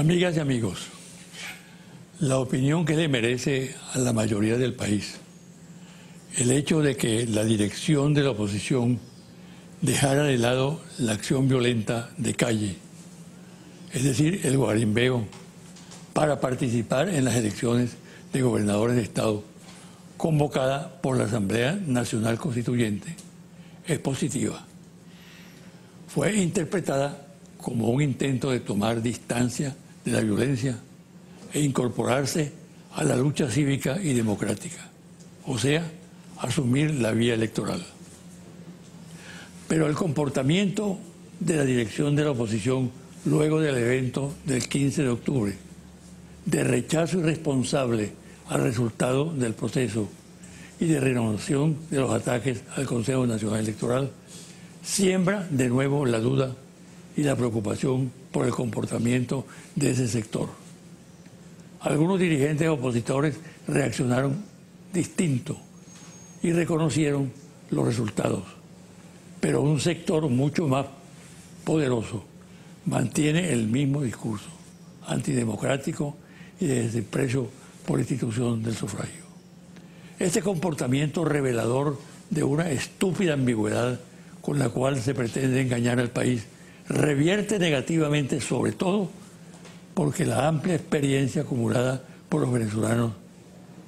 Amigas y amigos, la opinión que le merece a la mayoría del país el hecho de que la dirección de la oposición dejara de lado la acción violenta de calle, es decir, el guarimbeo, para participar en las elecciones de gobernadores de Estado convocada por la Asamblea Nacional Constituyente, es positiva. Fue interpretada como un intento de tomar distancia de la violencia e incorporarse a la lucha cívica y democrática, o sea, asumir la vía electoral. Pero el comportamiento de la dirección de la oposición luego del evento del 15 de octubre, de rechazo irresponsable al resultado del proceso y de renovación de los ataques al Consejo Nacional Electoral, siembra de nuevo la duda y la preocupación por el comportamiento de ese sector. Algunos dirigentes opositores reaccionaron distinto y reconocieron los resultados, pero un sector mucho más poderoso mantiene el mismo discurso antidemocrático y de desprecio por la institución del sufragio. Este comportamiento revelador de una estúpida ambigüedad con la cual se pretende engañar al país revierte negativamente, sobre todo porque la amplia experiencia acumulada por los venezolanos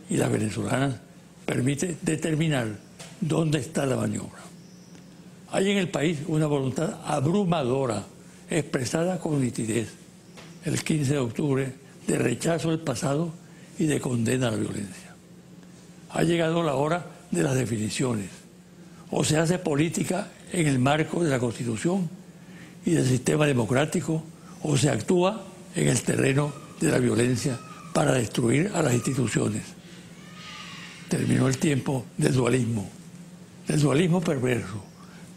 y las venezolanas permite determinar dónde está la maniobra. Hay en el país una voluntad abrumadora, expresada con nitidez el 15 de octubre, de rechazo al pasado y de condena a la violencia. Ha llegado la hora de las definiciones. O se hace política en el marco de la Constitución y del sistema democrático, o se actúa en el terreno de la violencia para destruir a las instituciones. Terminó el tiempo del dualismo perverso,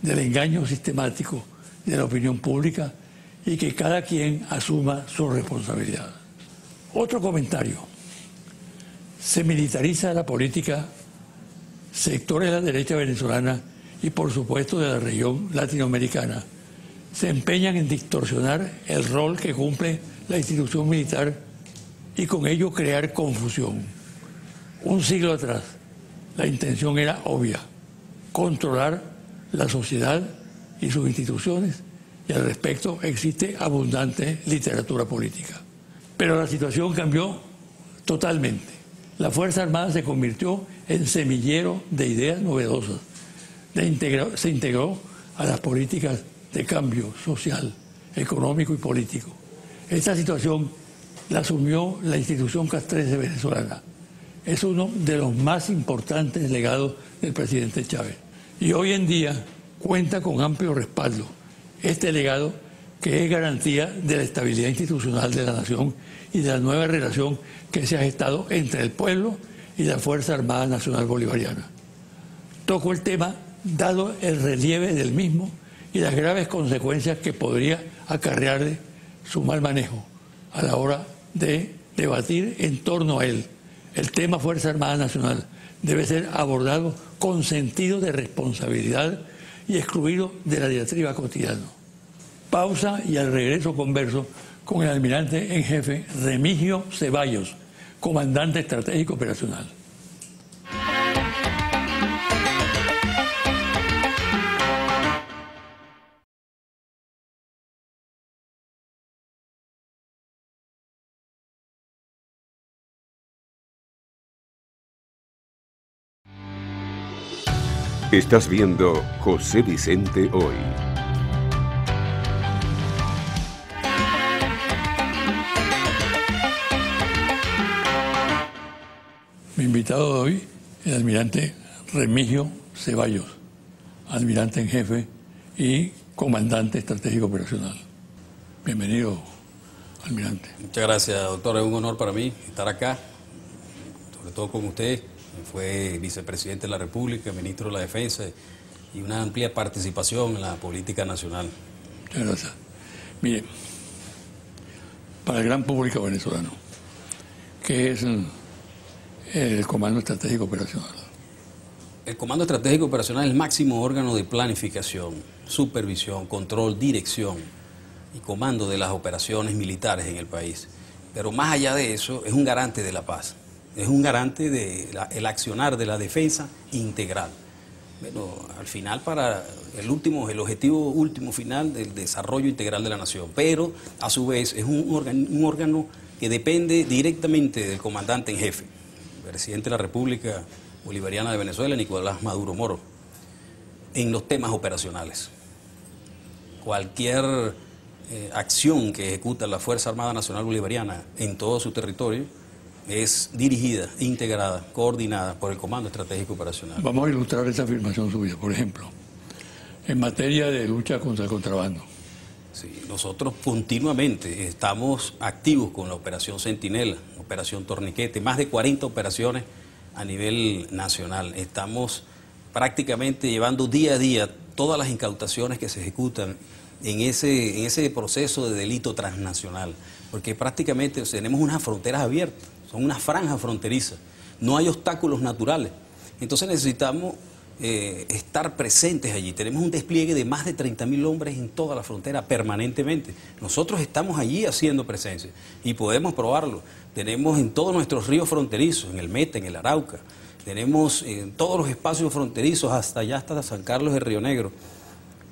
del engaño sistemático de la opinión pública y que cada quien asuma su responsabilidad. Otro comentario. Se militariza la política, sectores de la derecha venezolana y por supuesto de la región latinoamericana se empeñan en distorsionar el rol que cumple la institución militar y con ello crear confusión. Un siglo atrás, la intención era obvia: controlar la sociedad y sus instituciones, y al respecto existe abundante literatura política. Pero la situación cambió totalmente. La Fuerza Armada se convirtió en semillero de ideas novedosas. Se integró a las políticas de cambio social, económico y político. Esta situación la asumió la institución castrense venezolana. Es uno de los más importantes legados del presidente Chávez. Y hoy en día cuenta con amplio respaldo. Este legado, que es garantía de la estabilidad institucional de la nación y de la nueva relación que se ha gestado entre el pueblo y la Fuerza Armada Nacional Bolivariana. Toco el tema dado el relieve del mismo y las graves consecuencias que podría acarrearle su mal manejo a la hora de debatir en torno a él. El tema Fuerza Armada Nacional debe ser abordado con sentido de responsabilidad y excluido de la diatriba cotidiana. Pausa y al regreso converso con el almirante en jefe Remigio Ceballos, comandante estratégico operacional. Estás viendo José Vicente Hoy. Mi invitado de hoy, el almirante Remigio Ceballos, almirante en jefe y comandante estratégico operacional. Bienvenido, almirante. Muchas gracias, doctor. Es un honor para mí estar acá, sobre todo con usted. Fue vicepresidente de la República, ministro de la Defensa y una amplia participación en la política nacional. Muchas gracias. Mire, para el gran público venezolano, ¿qué es el Comando Estratégico Operacional? El Comando Estratégico Operacional es el máximo órgano de planificación, supervisión, control, dirección y comando de las operaciones militares en el país. Pero más allá de eso, es un garante de la paz, es un garante del accionar de la defensa integral. Bueno, al final para el objetivo último final del desarrollo integral de la nación, pero a su vez es un órgano que depende directamente del comandante en jefe, el presidente de la República Bolivariana de Venezuela, Nicolás Maduro Moro, en los temas operacionales. Cualquier acción que ejecuta la Fuerza Armada Nacional Bolivariana en todo su territorio es dirigida, integrada, coordinada por el Comando Estratégico Operacional. Vamos a ilustrar esa afirmación suya, por ejemplo, en materia de lucha contra el contrabando. Sí, nosotros continuamente estamos activos con la Operación Centinela, Operación Torniquete, más de 40 operaciones a nivel nacional. Estamos prácticamente llevando día a día todas las incautaciones que se ejecutan en ese proceso de delito transnacional, porque prácticamente tenemos unas fronteras abiertas, son unas franjas fronterizas, no hay obstáculos naturales. Entonces necesitamos estar presentes allí. Tenemos un despliegue de más de 30.000 hombres en toda la frontera permanentemente. Nosotros estamos allí haciendo presencia y podemos probarlo. Tenemos en todos nuestros ríos fronterizos, en el Meta, en el Arauca, tenemos en todos los espacios fronterizos hasta allá, hasta San Carlos de Río Negro.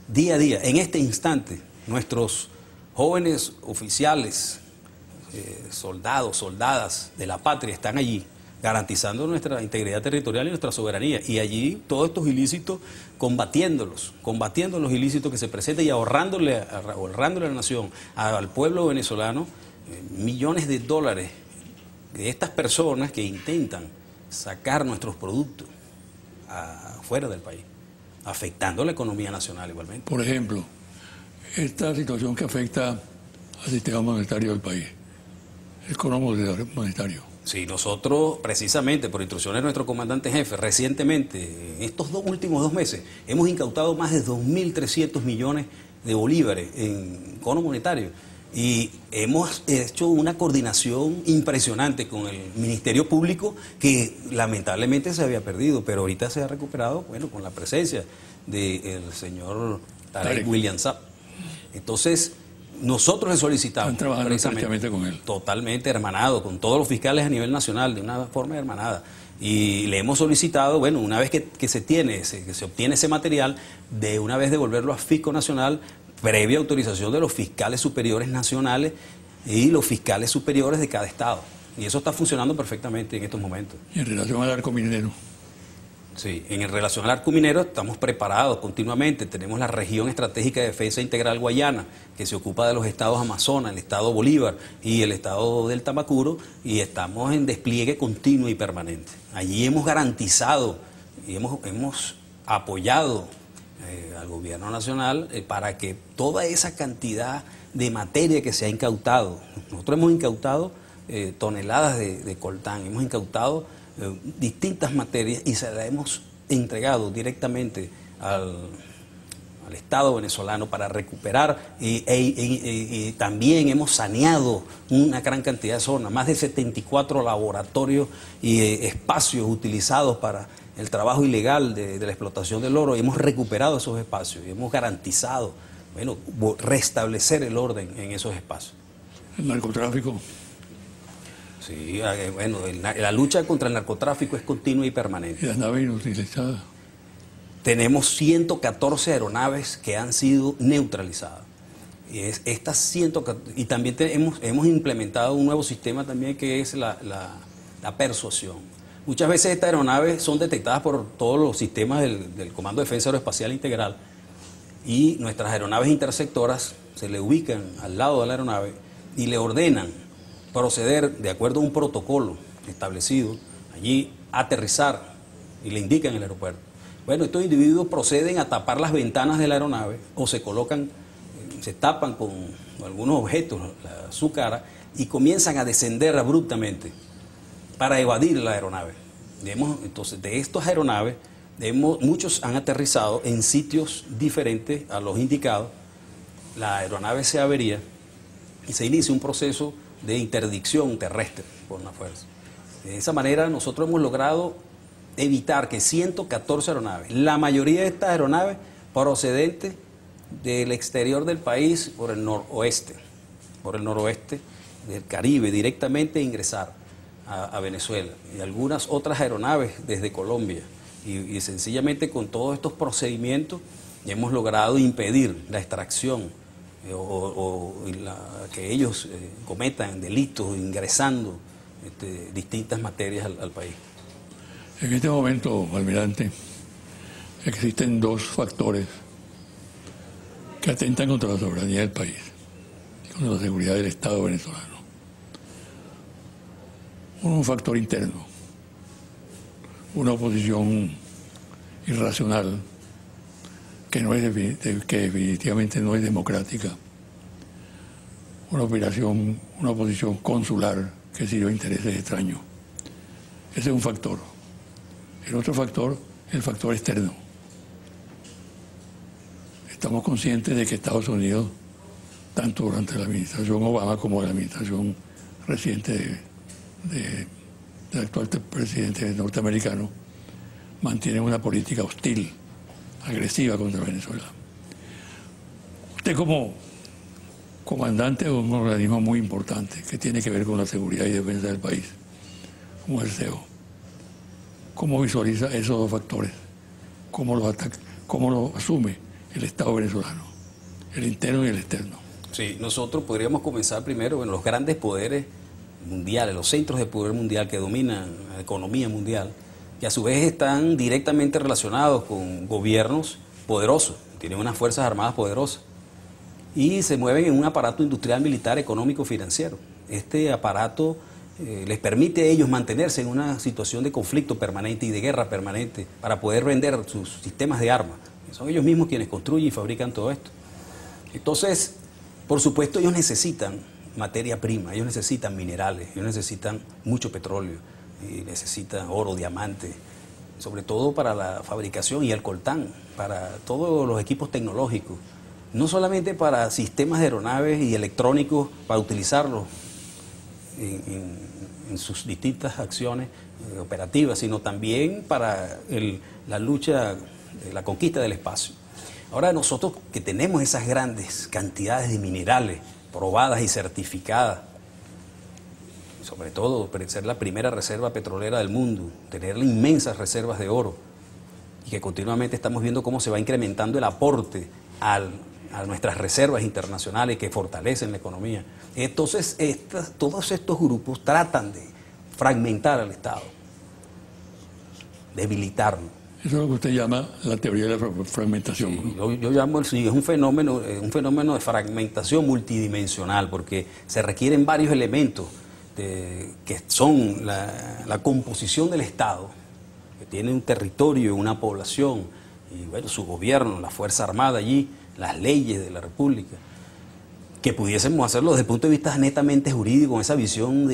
Día a día, en este instante, nuestros jóvenes oficiales, soldados, soldadas de la patria están allí garantizando nuestra integridad territorial y nuestra soberanía. Y allí todos estos ilícitos, combatiendo los ilícitos que se presentan y ahorrándole a la nación, al pueblo venezolano, millones de dólares de estas personas que intentan sacar nuestros productos afuera del país, afectando la economía nacional igualmente. Por ejemplo, esta situación que afecta al sistema monetario del país, el cono monetario. Sí, nosotros precisamente por instrucciones de nuestro comandante en jefe, recientemente, en estos últimos 2 meses, hemos incautado más de 2.300 millones de bolívares en cono monetario y hemos hecho una coordinación impresionante con el Ministerio Público que lamentablemente se había perdido, pero ahorita se ha recuperado, bueno, con la presencia del señor Tarek William Saab. Entonces, nosotros le solicitamos. Están trabajando precisamente con él. Totalmente hermanado, con todos los fiscales a nivel nacional, de una forma hermanada. Y le hemos solicitado, bueno, una vez que se obtiene ese material, de una vez devolverlo a Fisco Nacional, previa autorización de los fiscales superiores nacionales y los fiscales superiores de cada estado. Y eso está funcionando perfectamente en estos momentos. Y en relación al arco minero. Sí, en relación al arco minero estamos preparados continuamente. Tenemos la Región Estratégica de Defensa Integral Guayana, que se ocupa de los estados Amazonas, el estado Bolívar y el estado del Tamacuro, y estamos en despliegue continuo y permanente. Allí hemos garantizado y hemos apoyado al gobierno nacional para que toda esa cantidad de materia que se ha incautado, nosotros hemos incautado toneladas de coltán, hemos incautado distintas materias y se las hemos entregado directamente al Estado venezolano para recuperar y también hemos saneado una gran cantidad de zonas, más de 74 laboratorios y espacios utilizados para el trabajo ilegal de la explotación del oro. Hemos recuperado esos espacios y hemos garantizado, bueno, restablecer el orden en esos espacios. El narcotráfico. Sí, bueno, la lucha contra el narcotráfico es continua y permanente. ¿Y las naves inutilizadas? Tenemos 114 aeronaves que han sido neutralizadas. Y también hemos implementado un nuevo sistema también que es la persuasión. Muchas veces estas aeronaves son detectadas por todos los sistemas del Comando de Defensa Aeroespacial Integral y nuestras aeronaves interceptoras se le ubican al lado de la aeronave y le ordenan proceder de acuerdo a un protocolo establecido, allí aterrizar y le indican el aeropuerto. Bueno, estos individuos proceden a tapar las ventanas de la aeronave o se colocan, se tapan con algunos objetos su cara y comienzan a descender abruptamente para evadir la aeronave. Entonces, de estas aeronaves, muchos han aterrizado en sitios diferentes a los indicados, la aeronave se avería y se inicia un proceso de interdicción terrestre por una fuerza. De esa manera nosotros hemos logrado evitar que 114 aeronaves, la mayoría de estas aeronaves procedentes del exterior del país por el noroeste del Caribe, directamente ingresar a Venezuela, y algunas otras aeronaves desde Colombia. Y sencillamente con todos estos procedimientos hemos logrado impedir la extracción que ellos cometan delitos ingresando distintas materias al país. En este momento, almirante, existen dos factores que atentan contra la soberanía del país y contra la seguridad del Estado venezolano. Uno, un factor interno, una oposición irracional que definitivamente no es democrática, una oposición consular que sirve a intereses extraños. Ese es un factor. El otro factor, el factor externo. Estamos conscientes de que Estados Unidos, tanto durante la administración Obama como la administración reciente del actual presidente norteamericano, mantienen una política hostil, agresiva contra Venezuela. Usted, como comandante de un organismo muy importante que tiene que ver con la seguridad y defensa del país, como el CEO, ¿cómo visualiza esos dos factores? ¿Cómo los ataca? ¿Cómo lo asume el Estado venezolano, el interno y el externo? Sí, nosotros podríamos comenzar primero en los grandes poderes mundiales, los centros de poder mundial que dominan la economía mundial, que a su vez están directamente relacionados con gobiernos poderosos, tienen unas fuerzas armadas poderosas y se mueven en un aparato industrial, militar, económico, financiero. Este aparato les permite a ellos mantenerse en una situación de conflicto permanente y de guerra permanente para poder vender sus sistemas de armas. Son ellos mismos quienes construyen y fabrican todo esto. Entonces, por supuesto, ellos necesitan materia prima, ellos necesitan minerales, ellos necesitan mucho petróleo, y necesitan oro, diamante, sobre todo para la fabricación y el coltán, para todos los equipos tecnológicos, no solamente para sistemas de aeronaves y electrónicos para utilizarlos en sus distintas acciones operativas, sino también para la lucha, la conquista del espacio. Ahora nosotros que tenemos esas grandes cantidades de minerales probadas y certificadas, sobre todo ser la primera reserva petrolera del mundo, tener inmensas reservas de oro, y que continuamente estamos viendo cómo se va incrementando el aporte a nuestras reservas internacionales que fortalecen la economía. Entonces, todos estos grupos tratan de fragmentar al Estado, debilitarlo. Eso es lo que usted llama la teoría de la fragmentación. Sí, yo llamo, sí, es un fenómeno de fragmentación multidimensional, porque se requieren varios elementos que son la composición del Estado, que tiene un territorio, una población, y bueno, su gobierno, la Fuerza Armada allí, las leyes de la República, que pudiésemos hacerlo desde el punto de vista netamente jurídico, con esa visión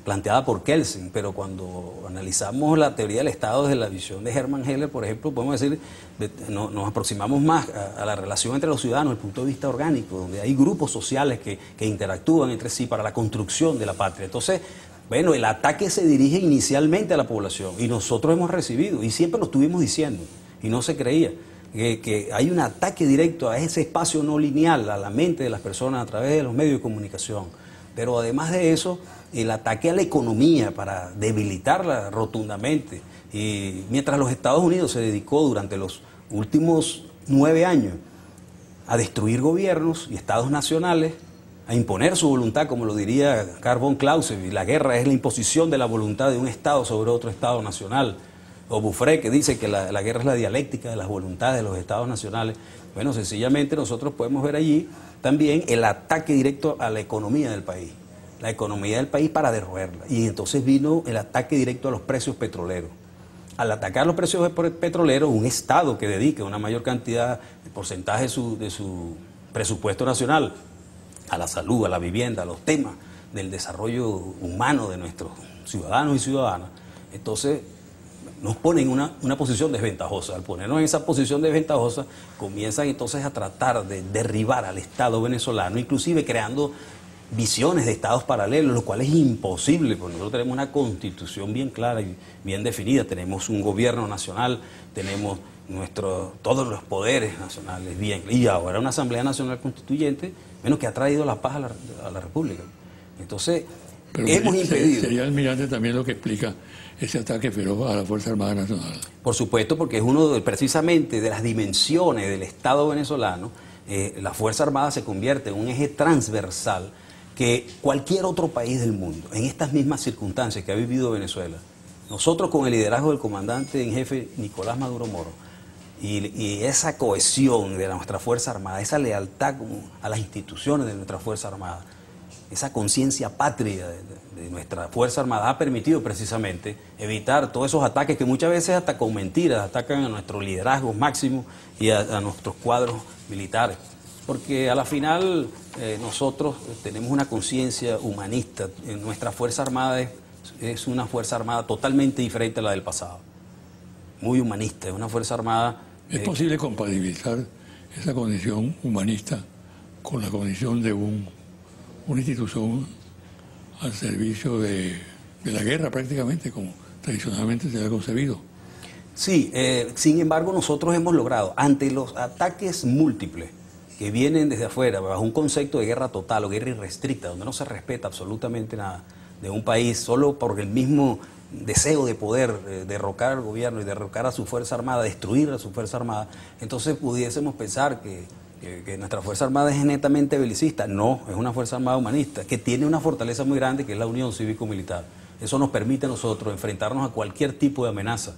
planteada por Kelsen, pero cuando analizamos la teoría del Estado desde la visión de Hermann Heller, por ejemplo, podemos decir, nos aproximamos más a la relación entre los ciudadanos desde el punto de vista orgánico, donde hay grupos sociales que interactúan entre sí para la construcción de la patria. Entonces, bueno, el ataque se dirige inicialmente a la población, y nosotros hemos recibido, y siempre lo estuvimos diciendo, y no se creía, que hay un ataque directo a ese espacio no lineal, a la mente de las personas a través de los medios de comunicación. Pero además de eso, el ataque a la economía para debilitarla rotundamente. Y mientras los Estados Unidos se dedicó durante los últimos 9 años a destruir gobiernos y estados nacionales, a imponer su voluntad, como lo diría Karl von Clausewitz, la guerra es la imposición de la voluntad de un Estado sobre otro Estado nacional, o Bufré, que dice que la guerra es la dialéctica de las voluntades de los estados nacionales. Bueno, sencillamente nosotros podemos ver allí también el ataque directo a la economía del país, la economía del país para derroerla. Y entonces vino el ataque directo a los precios petroleros. Al atacar los precios petroleros, un Estado que dedique una mayor cantidad de porcentaje de su presupuesto nacional a la salud, a la vivienda, a los temas del desarrollo humano de nuestros ciudadanos y ciudadanas, entonces nos ponen en una posición desventajosa. Al ponernos en esa posición desventajosa, comienzan entonces a tratar de derribar al Estado venezolano, inclusive creando visiones de estados paralelos, lo cual es imposible, porque nosotros tenemos una constitución bien clara y bien definida, tenemos un gobierno nacional, tenemos todos los poderes nacionales bien. Y ahora una Asamblea Nacional Constituyente, menos que ha traído la paz a la República. Entonces, pero hemos impedido. Sería almirante también lo que explica ese ataque feroz a la Fuerza Armada Nacional. Por supuesto, porque es uno precisamente de las dimensiones del Estado venezolano. La Fuerza Armada se convierte en un eje transversal que cualquier otro país del mundo, en estas mismas circunstancias que ha vivido Venezuela, nosotros con el liderazgo del comandante en jefe Nicolás Maduro Moro, y esa cohesión de nuestra Fuerza Armada, esa lealtad a las instituciones de nuestra Fuerza Armada, esa conciencia patria de nuestra Fuerza Armada ha permitido precisamente evitar todos esos ataques que muchas veces hasta con mentiras atacan a nuestro liderazgo máximo y a nuestros cuadros militares. Porque a la final nosotros tenemos una conciencia humanista. Nuestra Fuerza Armada es una Fuerza Armada totalmente diferente a la del pasado. Muy humanista, es una Fuerza Armada... ¿Es posible compatibilizar esa condición humanista con la condición de una institución al servicio de la guerra prácticamente, como tradicionalmente se ha concebido? Sí, sin embargo nosotros hemos logrado, ante los ataques múltiples que vienen desde afuera, bajo un concepto de guerra total o guerra irrestricta, donde no se respeta absolutamente nada de un país, solo por el mismo deseo de poder derrocar al gobierno y derrocar a su Fuerza Armada, destruir a su Fuerza Armada, entonces pudiésemos pensar que nuestra Fuerza Armada es netamente belicista. No, es una Fuerza Armada humanista, que tiene una fortaleza muy grande, que es la unión cívico-militar. Eso nos permite a nosotros enfrentarnos a cualquier tipo de amenaza.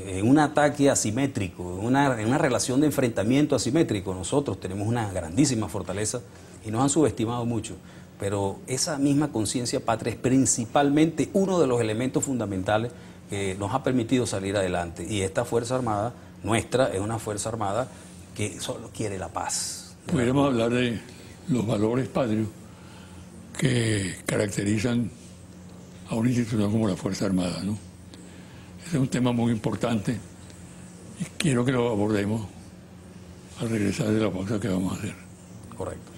En un ataque asimétrico, en una relación de enfrentamiento asimétrico, nosotros tenemos una grandísima fortaleza y nos han subestimado mucho. Pero esa misma conciencia patria es principalmente uno de los elementos fundamentales que nos ha permitido salir adelante. Y esta Fuerza Armada nuestra es una Fuerza Armada que solo quiere la paz. Pudiéramos hablar de los valores patrios que caracterizan a una institución como la Fuerza Armada, ¿no? Ese es un tema muy importante y quiero que lo abordemos al regresar de la pausa que vamos a hacer. Correcto.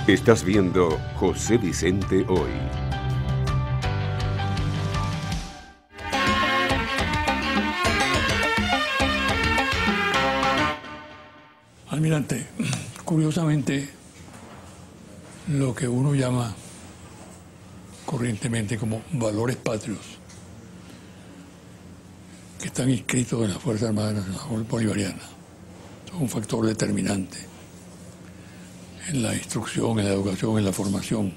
Estás viendo José Vicente Hoy. Almirante, curiosamente, lo que uno llama corrientemente como valores patrios, que están inscritos en la Fuerza Armada Nacional Bolivariana, son un factor determinante en la instrucción, en la educación, en la formación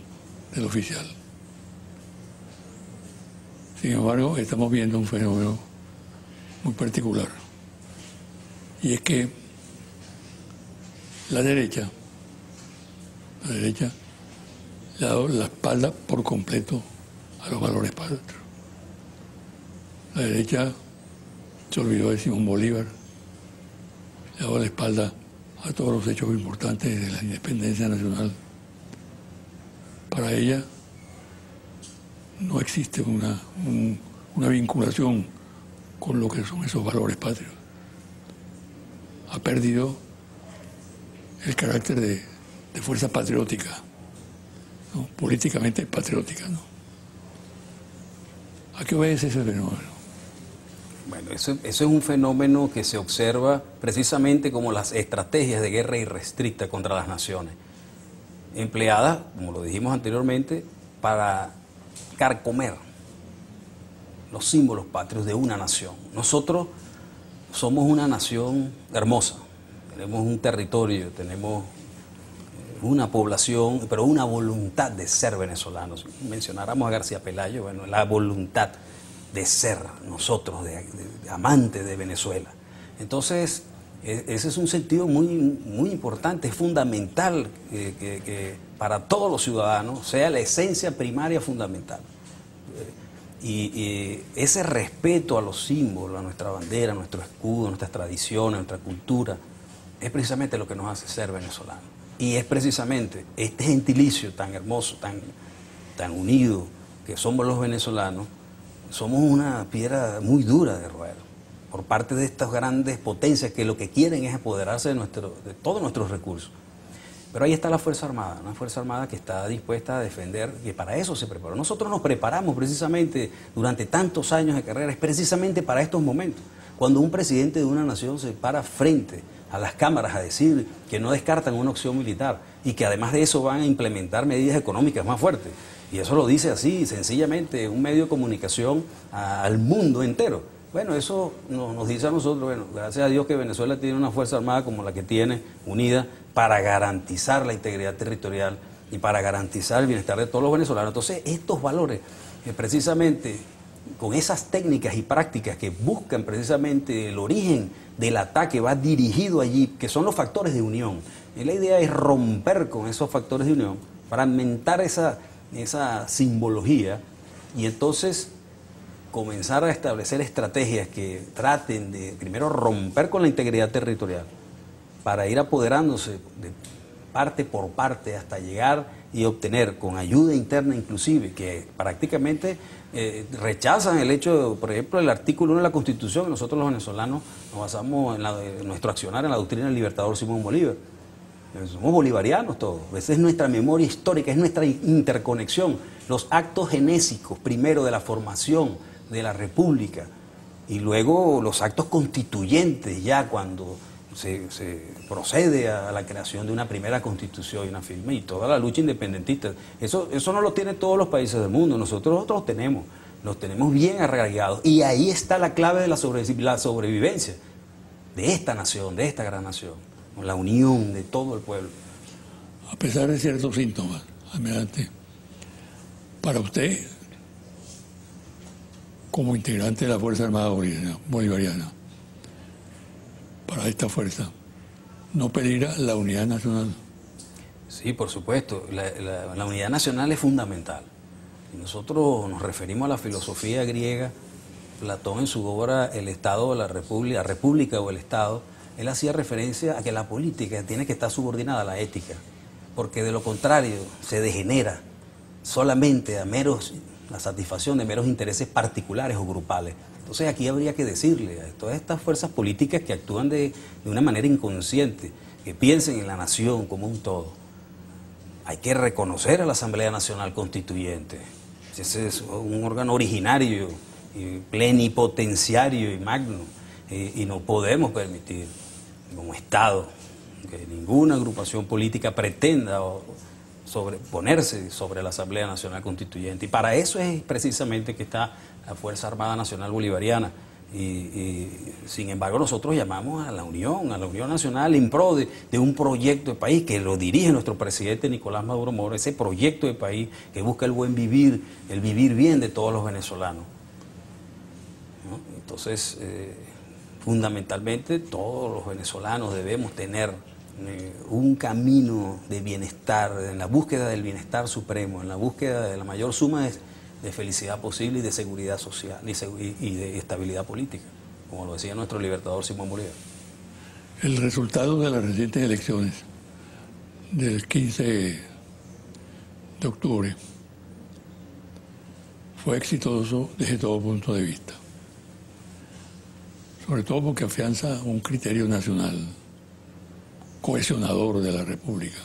del oficial. Sin embargo, estamos viendo un fenómeno muy particular, y es que la derecha le ha dado la espalda por completo a los valores patrios. La derecha se olvidó de Simón Bolívar, le ha dado la espalda a todos los hechos importantes de la independencia nacional. Para ella no existe una vinculación con lo que son esos valores patrios. Ha perdido el carácter de fuerza patriótica, ¿no? Políticamente patriótica, ¿no? ¿A qué obedece ese fenómeno? Bueno, eso es un fenómeno que se observa precisamente como las estrategias de guerra irrestricta contra las naciones, empleadas, como lo dijimos anteriormente, para carcomer los símbolos patrios de una nación. Nosotros somos una nación hermosa, tenemos un territorio, tenemos una población, pero una voluntad de ser venezolanos. Mencionáramos a García Pelayo, bueno, la voluntad de ser nosotros, de amantes de Venezuela. Entonces, ese es un sentido muy importante, es fundamental que para todos los ciudadanos sea la esencia primaria fundamental. Y ese respeto a los símbolos, a nuestra bandera, a nuestro escudo, a nuestras tradiciones, a nuestra cultura, es precisamente lo que nos hace ser venezolanos. Y es precisamente este gentilicio tan hermoso, tan unido que somos los venezolanos, somos una piedra muy dura de roer por parte de estas grandes potencias que lo que quieren es apoderarse de todos nuestros recursos. Pero ahí está la Fuerza Armada, una Fuerza Armada que está dispuesta a defender, que para eso se preparó. Nosotros nos preparamos precisamente durante tantos años de carrera, es precisamente para estos momentos. Cuando un presidente de una nación se para frente a las cámaras a decir que no descartan una opción militar y que además de eso van a implementar medidas económicas más fuertes. Y eso lo dice así, sencillamente, un medio de comunicación al mundo entero. Bueno, eso nos dice a nosotros, bueno, gracias a Dios que Venezuela tiene una Fuerza Armada como la que tiene, unida, para garantizar la integridad territorial y para garantizar el bienestar de todos los venezolanos. Entonces, estos valores, precisamente con esas técnicas y prácticas que buscan precisamente el origen del ataque, va dirigido allí, que son los factores de unión. Y la idea es romper con esos factores de unión, fragmentar esa simbología y entonces comenzar a establecer estrategias que traten de primero romper con la integridad territorial para ir apoderándose de parte por parte hasta llegar y obtener con ayuda interna inclusive, que prácticamente rechazan el hecho, por ejemplo, el artículo 1 de la Constitución. Nosotros los venezolanos nos basamos en nuestro accionar en la doctrina del libertador Simón Bolívar. Somos bolivarianos todos. Esa es nuestra memoria histórica, es nuestra interconexión. Los actos genésicos, primero de la formación de la República y luego los actos constituyentes, ya cuando se procede a la creación de una primera constitución y una firma y toda la lucha independentista. Eso no lo tienen todos los países del mundo, nosotros los tenemos bien arraigados y ahí está la clave de la sobrevivencia de esta nación, de esta gran nación, la unión de todo el pueblo. A pesar de ciertos síntomas, almirante, para usted, como integrante de la Fuerza Armada Bolivariana, para esta fuerza, ¿no peligra la unidad nacional? Sí, por supuesto. La unidad nacional es fundamental. Y nosotros nos referimos a la filosofía griega. Platón en su obra El Estado o la República o el Estado, él hacía referencia a que la política tiene que estar subordinada a la ética, porque de lo contrario se degenera solamente a la satisfacción de meros intereses particulares o grupales. Entonces aquí habría que decirle a todas estas fuerzas políticas que actúan de una manera inconsciente, que piensen en la nación como un todo. Hay que reconocer a la Asamblea Nacional Constituyente. Ese es un órgano originario, y plenipotenciario y magno, y no podemos permitir como Estado que ninguna agrupación política pretenda ponerse sobre la Asamblea Nacional Constituyente. Y para eso es precisamente que está la Fuerza Armada Nacional Bolivariana. Y sin embargo nosotros llamamos a la Unión Nacional en pro de un proyecto de país que lo dirige nuestro presidente Nicolás Maduro Moro, ese proyecto de país que busca el buen vivir, el vivir bien de todos los venezolanos, ¿no? Entonces, fundamentalmente todos los venezolanos debemos tener un camino de bienestar, en la búsqueda del bienestar supremo, en la búsqueda de la mayor suma de felicidad posible y de seguridad social y de estabilidad política, como lo decía nuestro libertador Simón Bolívar. El resultado de las recientes elecciones del 15 de octubre fue exitoso desde todo punto de vista, sobre todo porque afianza un criterio nacional cohesionador de la República,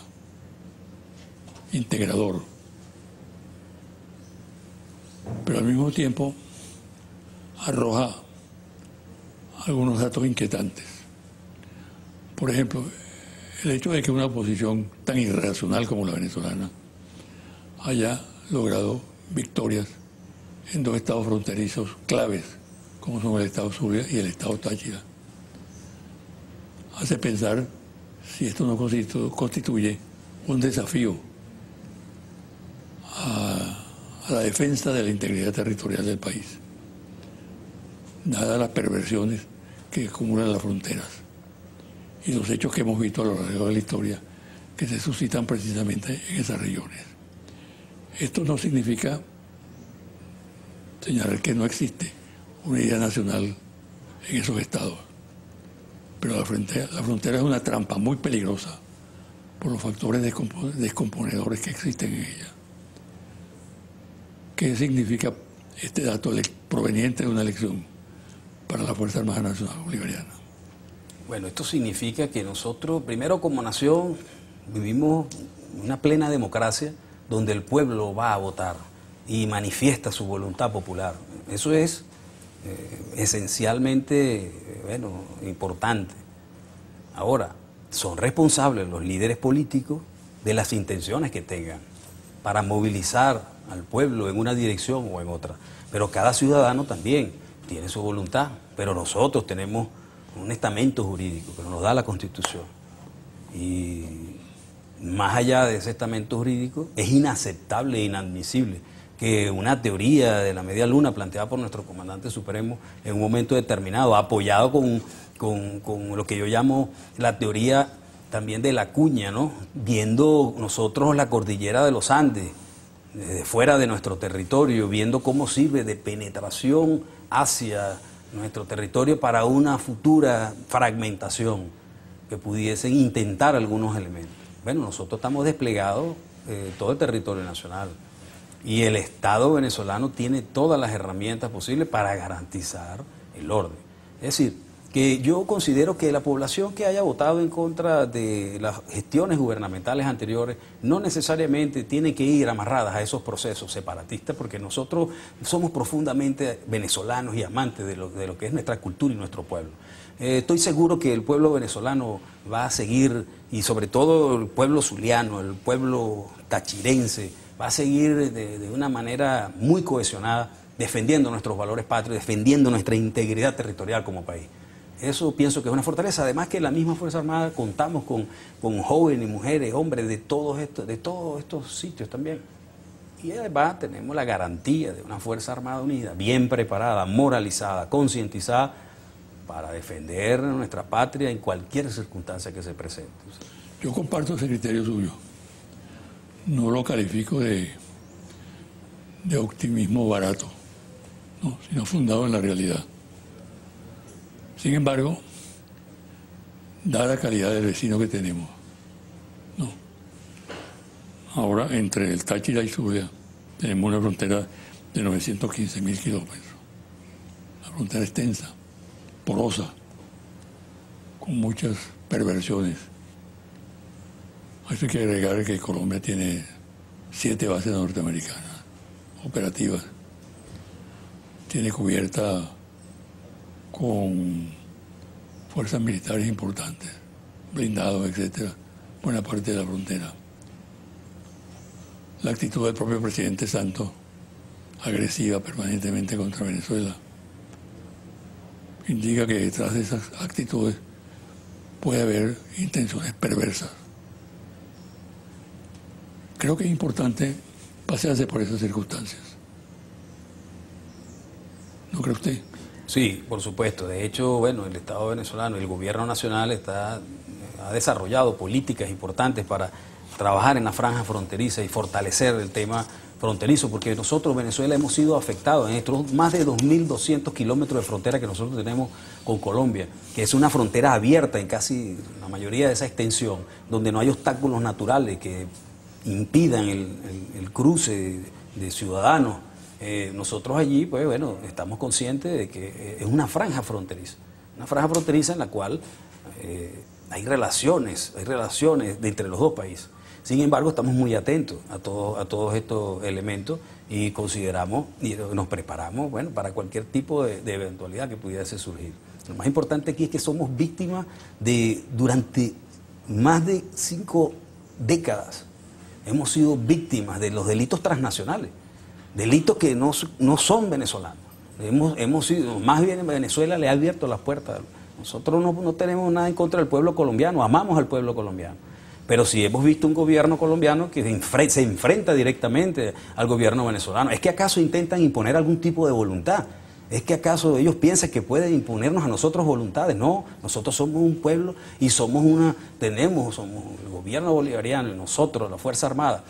integrador, pero al mismo tiempo arroja algunos datos inquietantes. Por ejemplo, el hecho de que una oposición tan irracional como la venezolana haya logrado victorias en dos estados fronterizos claves, como son el estado Zulia y el estado Táchira, hace pensar si esto no constituye un desafío a la defensa de la integridad territorial del país, dadas las perversiones que acumulan las fronteras y los hechos que hemos visto a lo largo de la historia que se suscitan precisamente en esas regiones. Esto no significa señalar que no existe una idea nacional en esos estados, pero la frontera es una trampa muy peligrosa por los factores descomponedores que existen en ella. ¿Qué significa este dato proveniente de una elección para la Fuerza Armada Nacional Bolivariana. Bueno, esto significa que nosotros, primero como nación, vivimos una plena democracia donde el pueblo va a votar y manifiesta su voluntad popular. Eso es esencialmente, bueno, importante. Ahora, son responsables los líderes políticos de las intenciones que tengan para movilizar al pueblo en una dirección o en otra. Pero cada ciudadano también tiene su voluntad, pero nosotros tenemos un estamento jurídico que nos da la Constitución. Y más allá de ese estamento jurídico, es inaceptable e inadmisible que una teoría de la media luna planteada por nuestro comandante supremo en un momento determinado, apoyado con lo que yo llamo la teoría también de la cuña, ¿no? Viendo nosotros la cordillera de los Andes, desde fuera de nuestro territorio, viendo cómo sirve de penetración hacia nuestro territorio para una futura fragmentación que pudiesen intentar algunos elementos. Bueno, nosotros estamos desplegados todo el territorio nacional y el Estado venezolano tiene todas las herramientas posibles para garantizar el orden. Es decir, que yo considero que la población que haya votado en contra de las gestiones gubernamentales anteriores no necesariamente tiene que ir amarradas a esos procesos separatistas, porque nosotros somos profundamente venezolanos y amantes de lo que es nuestra cultura y nuestro pueblo. Estoy seguro que el pueblo venezolano va a seguir, y sobre todo el pueblo zuliano, el pueblo tachirense, va a seguir de una manera muy cohesionada, defendiendo nuestros valores patrios, defendiendo nuestra integridad territorial como país. Eso pienso que es una fortaleza. Además que en la misma Fuerza Armada contamos con jóvenes, mujeres, hombres de todos estos sitios también. Y además tenemos la garantía de una Fuerza Armada unida, bien preparada, moralizada, concientizada, para defender nuestra patria en cualquier circunstancia que se presente. Yo comparto ese criterio suyo. No lo califico de optimismo barato, no, sino fundado en la realidad. Sin embargo, dada la calidad del vecino que tenemos, no. Ahora, entre el Táchira y Zulia, tenemos una frontera de 915.000 kilómetros. Una frontera extensa, porosa, con muchas perversiones. A eso hay que agregar que Colombia tiene 7 bases norteamericanas operativas. Tiene cubierta con fuerzas militares importantes, blindados, etcétera, buena parte de la frontera. La actitud del propio presidente Santos, agresiva permanentemente contra Venezuela, indica que detrás de esas actitudes puede haber intenciones perversas. Creo que es importante pasearse por esas circunstancias. ¿No cree usted? Sí, por supuesto. De hecho, bueno, el Estado venezolano y el gobierno nacional ha desarrollado políticas importantes para trabajar en la franja fronteriza y fortalecer el tema fronterizo, porque nosotros, Venezuela, hemos sido afectados en estos más de 2.200 kilómetros de frontera que nosotros tenemos con Colombia, que es una frontera abierta en casi la mayoría de esa extensión, donde no hay obstáculos naturales que impidan el cruce de ciudadanos. Nosotros allí, pues bueno, estamos conscientes de que es una franja fronteriza en la cual hay relaciones de entre los dos países. Sin embargo, estamos muy atentos a todos estos elementos y consideramos y nos preparamos, bueno, para cualquier tipo de eventualidad que pudiese surgir. Lo más importante aquí es que somos víctimas durante más de 5 décadas, hemos sido víctimas de los delitos transnacionales. Delitos que no son venezolanos. Hemos sido, más bien Venezuela le ha abierto las puertas. Nosotros no tenemos nada en contra del pueblo colombiano, amamos al pueblo colombiano. Pero sí hemos visto un gobierno colombiano que se enfrenta directamente al gobierno venezolano. ¿Es que acaso intentan imponer algún tipo de voluntad? ¿Es que acaso ellos piensan que pueden imponernos a nosotros voluntades? No, nosotros somos un pueblo y somos el gobierno bolivariano y nosotros, la Fuerza Armada,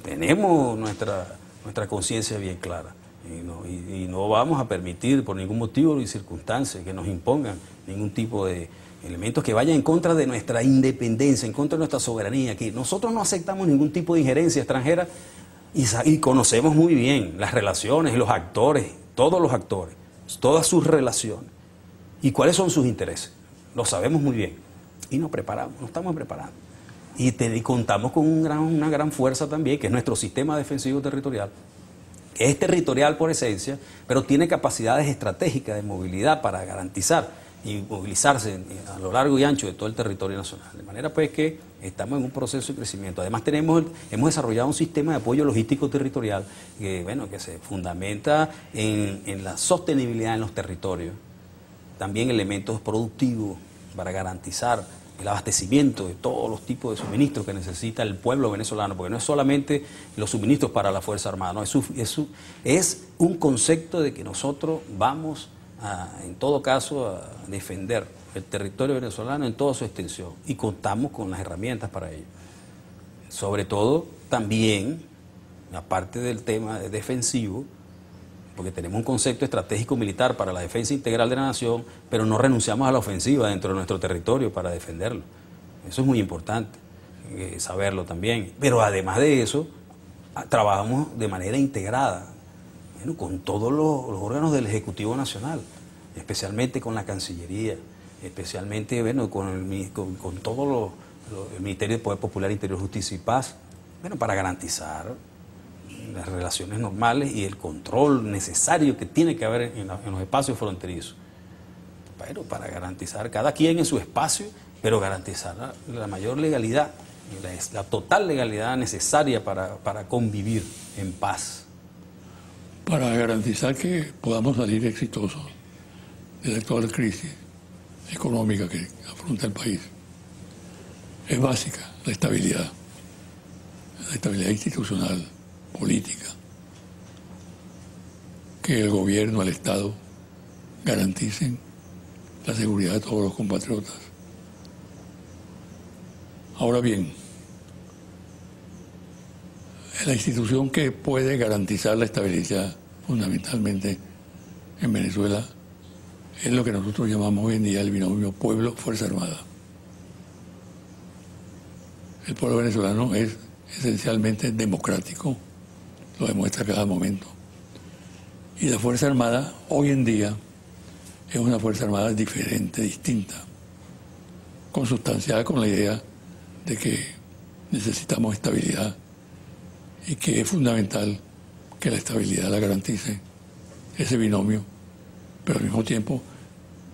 tenemos nuestra conciencia bien clara y no vamos a permitir por ningún motivo ni circunstancia que nos impongan ningún tipo de elementos que vayan en contra de nuestra independencia, en contra de nuestra soberanía. Que nosotros no aceptamos ningún tipo de injerencia extranjera y conocemos muy bien las relaciones y los actores, todas sus relaciones y cuáles son sus intereses. Lo sabemos muy bien y nos estamos preparando. Y contamos con una gran fuerza también, que es nuestro sistema defensivo territorial, que es territorial por esencia, pero tiene capacidades estratégicas de movilidad para garantizar y movilizarse a lo largo y ancho de todo el territorio nacional. De manera pues que estamos en un proceso de crecimiento. Además hemos desarrollado un sistema de apoyo logístico territorial que se fundamenta en la sostenibilidad en los territorios, también elementos productivos para garantizar el abastecimiento de todos los tipos de suministros que necesita el pueblo venezolano, porque no es solamente los suministros para la Fuerza Armada, no, es un concepto de que nosotros vamos en todo caso a defender el territorio venezolano en toda su extensión y contamos con las herramientas para ello. Sobre todo también, aparte del tema defensivo, porque tenemos un concepto estratégico militar para la defensa integral de la nación, pero no renunciamos a la ofensiva dentro de nuestro territorio para defenderlo. Eso es muy importante saberlo también. Pero además de eso, trabajamos de manera integrada, con todos los órganos del Ejecutivo Nacional, especialmente con la Cancillería, especialmente con todo el Ministerio de Poder Popular, Interior, Justicia y Paz, para garantizar las relaciones normales y el control necesario que tiene que haber en los espacios fronterizos. Para garantizar cada quien en su espacio, pero garantizar la mayor legalidad, la total legalidad necesaria para convivir en paz. Para garantizar que podamos salir exitosos de la actual crisis económica que afronta el país, es básica la estabilidad institucional, política, que el gobierno, el Estado garanticen la seguridad de todos los compatriotas. Ahora bien, la institución que puede garantizar la estabilidad fundamentalmente en Venezuela es lo que nosotros llamamos hoy en día el binomio pueblo-Fuerza Armada. El pueblo venezolano es esencialmente democrático, lo demuestra cada momento. Y la Fuerza Armada hoy en día es una Fuerza Armada diferente, distinta, consustancial con la idea de que necesitamos estabilidad y que es fundamental que la estabilidad la garantice ese binomio, pero al mismo tiempo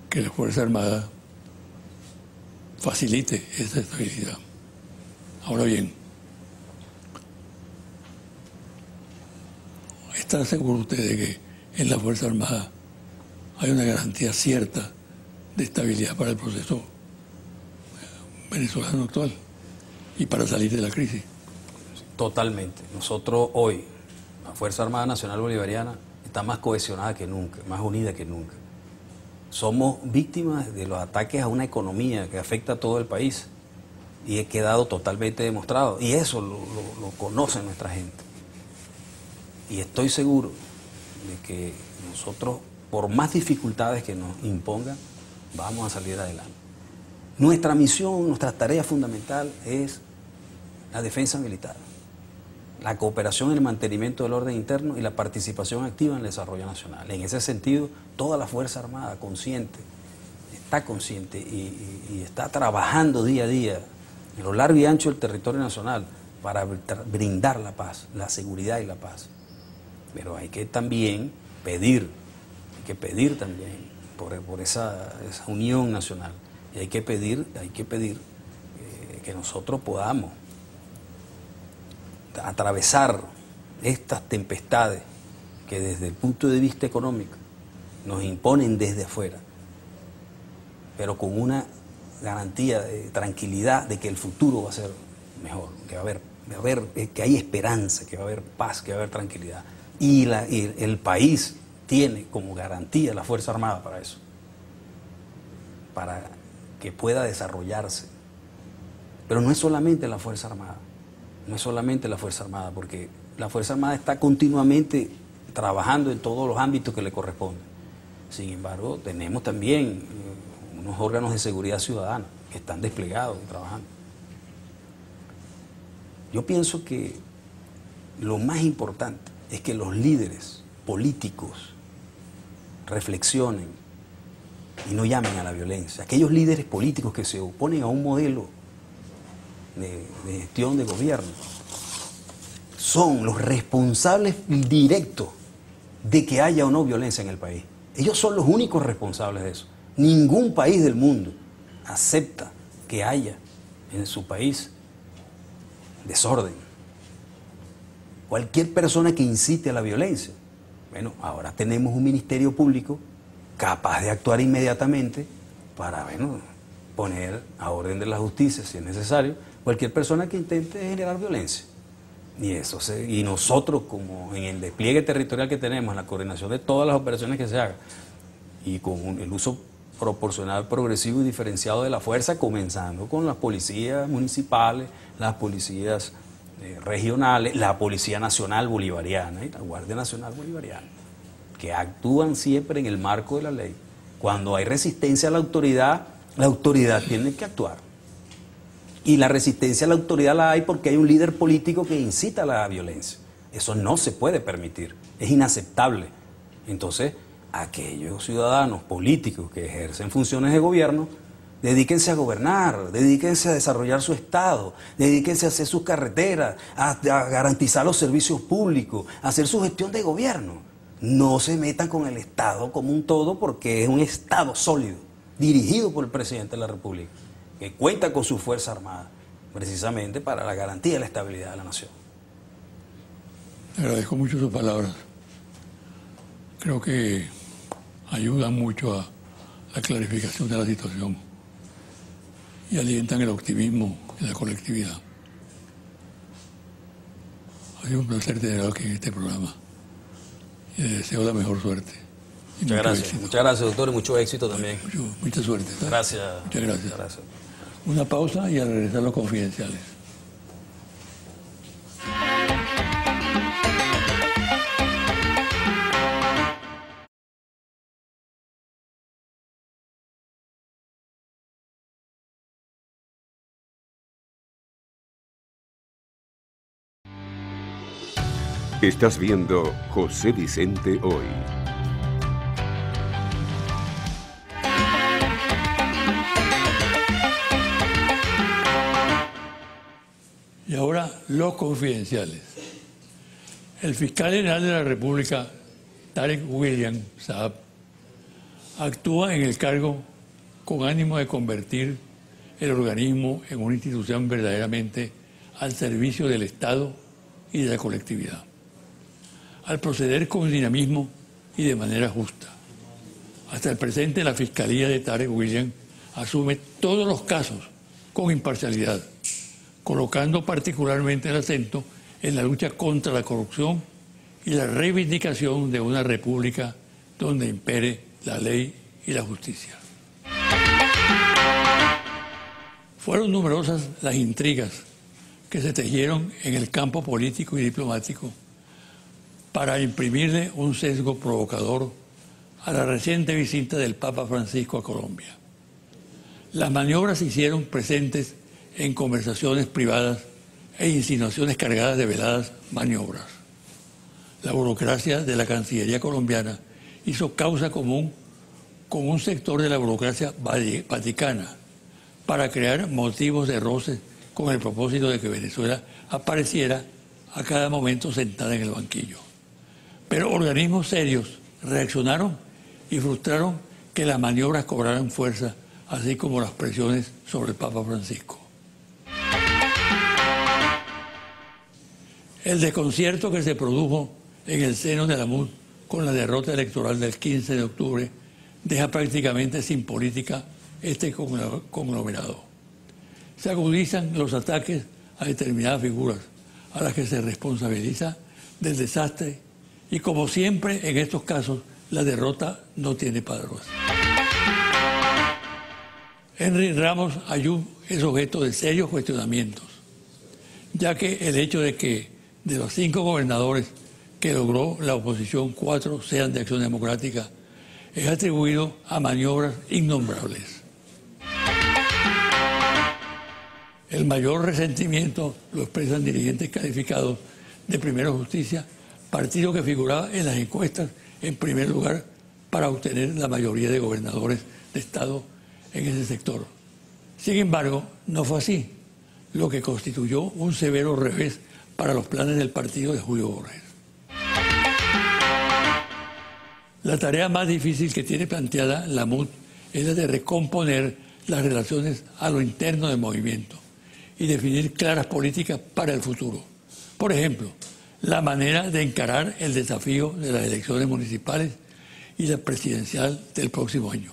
que la Fuerza Armada facilite esa estabilidad. Ahora bien, ¿está seguro usted de que en la Fuerza Armada hay una garantía cierta de estabilidad para el proceso venezolano actual y para salir de la crisis? Totalmente. Nosotros hoy, la Fuerza Armada Nacional Bolivariana está más cohesionada que nunca, más unida que nunca. Somos víctimas de los ataques a una economía que afecta a todo el país y ha quedado totalmente demostrado. Y eso lo conoce nuestra gente. Y estoy seguro de que nosotros, por más dificultades que nos impongan, vamos a salir adelante. Nuestra misión, nuestra tarea fundamental es la defensa militar, la cooperación en el mantenimiento del orden interno y la participación activa en el desarrollo nacional. En ese sentido, toda la Fuerza Armada está consciente y está trabajando día a día a lo largo y ancho del territorio nacional para brindar la paz, la seguridad y la paz. Pero hay que también pedir también por esa unión nacional. Y hay que pedir que nosotros podamos atravesar estas tempestades que desde el punto de vista económico nos imponen desde afuera, pero con una garantía de tranquilidad de que el futuro va a ser mejor, que hay esperanza, que va a haber paz, que va a haber tranquilidad. Y el país tiene como garantía la Fuerza Armada para eso, para que pueda desarrollarse. Pero no es solamente la Fuerza Armada, porque la Fuerza Armada está continuamente trabajando en todos los ámbitos que le corresponden. Sin embargo, tenemos también unos órganos de seguridad ciudadana que están desplegados y trabajando. Yo pienso que lo más importante es que los líderes políticos reflexionen y no llamen a la violencia. Aquellos líderes políticos que se oponen a un modelo de gestión de gobierno son los responsables directos de que haya o no violencia en el país. Ellos son los únicos responsables de eso. Ningún país del mundo acepta que haya en su país desorden. Cualquier persona que incite a la violencia. Bueno, ahora tenemos un ministerio público capaz de actuar inmediatamente para, bueno, poner a orden de la justicia, si es necesario, cualquier persona que intente generar violencia. Y nosotros, como en el despliegue territorial que tenemos, en la coordinación de todas las operaciones que se hagan, y con el uso proporcional, progresivo y diferenciado de la fuerza, comenzando con las policías municipales, las policías regionales, la Policía Nacional Bolivariana y la Guardia Nacional Bolivariana, que actúan siempre en el marco de la ley. Cuando hay resistencia a la autoridad tiene que actuar. Y la resistencia a la autoridad la hay porque hay un líder político que incita a la violencia. Eso no se puede permitir, es inaceptable. Entonces, aquellos ciudadanos políticos que ejercen funciones de gobierno, dedíquense a gobernar, dedíquense a desarrollar su Estado, dedíquense a hacer sus carreteras, a garantizar los servicios públicos, a hacer su gestión de gobierno. No se metan con el Estado como un todo, porque es un Estado sólido, dirigido por el presidente de la República, que cuenta con su Fuerza Armada, precisamente para la garantía de la estabilidad de la nación. Agradezco mucho sus palabras. Creo que ayudan mucho a la clarificación de la situación y alientan el optimismo de la colectividad. Ha sido un placer tenerlo aquí en este programa y le deseo la mejor suerte. Muchas gracias, doctor, y mucho éxito también. Mucha suerte. ¿Sabes? Gracias. Muchas gracias. Una pausa y al regresar los confidenciales. Estás viendo José Vicente Hoy. Y ahora los confidenciales. El fiscal general de la República, Tarek William Saab, actúa en el cargo con ánimo de convertir el organismo en una institución verdaderamente al servicio del Estado y de la colectividad, al proceder con dinamismo y de manera justa. Hasta el presente, la Fiscalía de Tarek William asume todos los casos con imparcialidad, colocando particularmente el acento en la lucha contra la corrupción y la reivindicación de una república donde impere la ley y la justicia. Fueron numerosas las intrigas que se tejieron en el campo político y diplomático para imprimirle un sesgo provocador a la reciente visita del Papa Francisco a Colombia. Las maniobras se hicieron presentes en conversaciones privadas e insinuaciones cargadas de veladas maniobras. La burocracia de la Cancillería colombiana hizo causa común con un sector de la burocracia vaticana para crear motivos de roces con el propósito de que Venezuela apareciera a cada momento sentada en el banquillo. Pero organismos serios reaccionaron y frustraron que las maniobras cobraran fuerza, así como las presiones sobre el Papa Francisco. El desconcierto que se produjo en el seno de la MUD con la derrota electoral del 15 de octubre deja prácticamente sin política este conglomerado. Se agudizan los ataques a determinadas figuras a las que se responsabiliza del desastre y, como siempre en estos casos, la derrota no tiene padrones. Henry Ramos Ayub es objeto de serios cuestionamientos, ya que el hecho de que de los 5 gobernadores que logró la oposición, 4 sean de Acción Democrática, es atribuido a maniobras innombrables. El mayor resentimiento lo expresan dirigentes calificados de Primero Justicia, partido que figuraba en las encuestas en primer lugar para obtener la mayoría de gobernadores de estado en ese sector. Sin embargo, no fue así, lo que constituyó un severo revés para los planes del partido de Julio Borges. La tarea más difícil que tiene planteada la MUD es la de recomponer las relaciones a lo interno del movimiento y definir claras políticas para el futuro. Por ejemplo, la manera de encarar el desafío de las elecciones municipales y la presidencial del próximo año.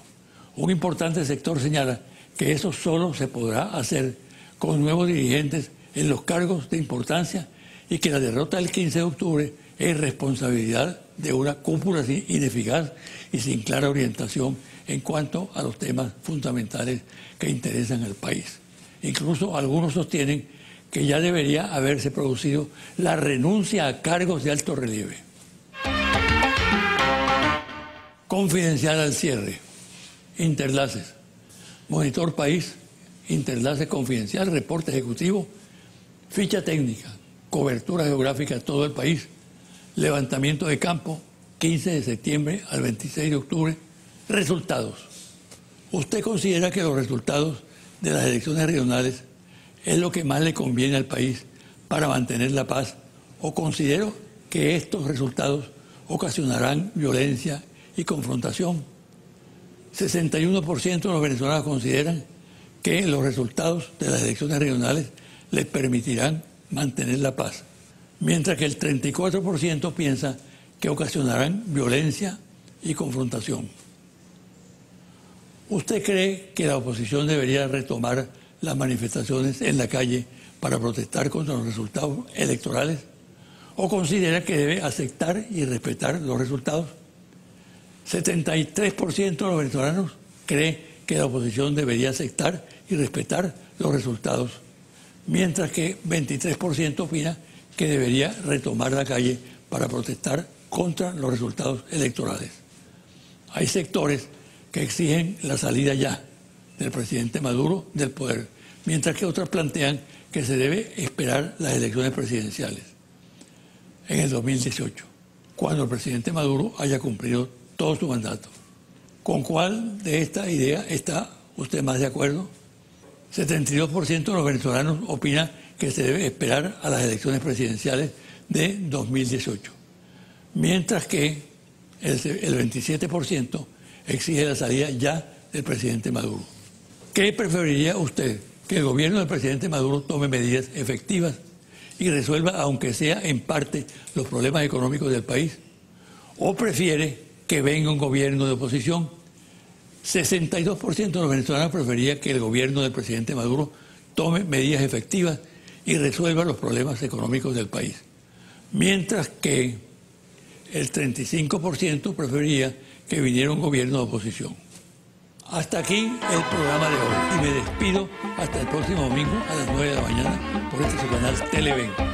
Un importante sector señala que eso solo se podrá hacer con nuevos dirigentes en los cargos de importancia y que la derrota del 15 de octubre es responsabilidad de una cúpula ineficaz y sin clara orientación en cuanto a los temas fundamentales que interesan al país. Incluso algunos sostienen que ya debería haberse producido la renuncia a cargos de alto relieve. Confidencial al cierre. Interlaces. Monitor País. Interlace confidencial. Reporte ejecutivo. Ficha técnica. Cobertura geográfica de todo el país. Levantamiento de campo. 15 de septiembre al 26 de octubre. Resultados. ¿Usted considera que los resultados de las elecciones regionales es lo que más le conviene al país para mantener la paz? ¿O considero que estos resultados ocasionarán violencia y confrontación? 61% de los venezolanos consideran que los resultados de las elecciones regionales les permitirán mantener la paz, mientras que el 34% piensa que ocasionarán violencia y confrontación. ¿Usted cree que la oposición debería retomar las manifestaciones en la calle para protestar contra los resultados electorales? ¿O considera que debe aceptar y respetar los resultados? 73% de los venezolanos cree que la oposición debería aceptar y respetar los resultados, mientras que 23% opina que debería retomar la calle para protestar contra los resultados electorales. Hay sectores que exigen la salida ya del presidente Maduro del poder, mientras que otros plantean que se debe esperar las elecciones presidenciales en el 2018, cuando el presidente Maduro haya cumplido todo su mandato. ¿Con cuál de esta idea está usted más de acuerdo? 72% de los venezolanos opina que se debe esperar a las elecciones presidenciales de 2018, mientras que el 27% exige la salida ya del presidente Maduro. ¿Qué preferiría usted? ¿Que el gobierno del presidente Maduro tome medidas efectivas y resuelva, aunque sea en parte, los problemas económicos del país? ¿O prefiere que venga un gobierno de oposición? 62% de los venezolanos preferiría que el gobierno del presidente Maduro tome medidas efectivas y resuelva los problemas económicos del país, mientras que el 35% preferiría que viniera un gobierno de oposición. Hasta aquí el programa de hoy y me despido hasta el próximo domingo a las 9 de la mañana por este su canal Televen.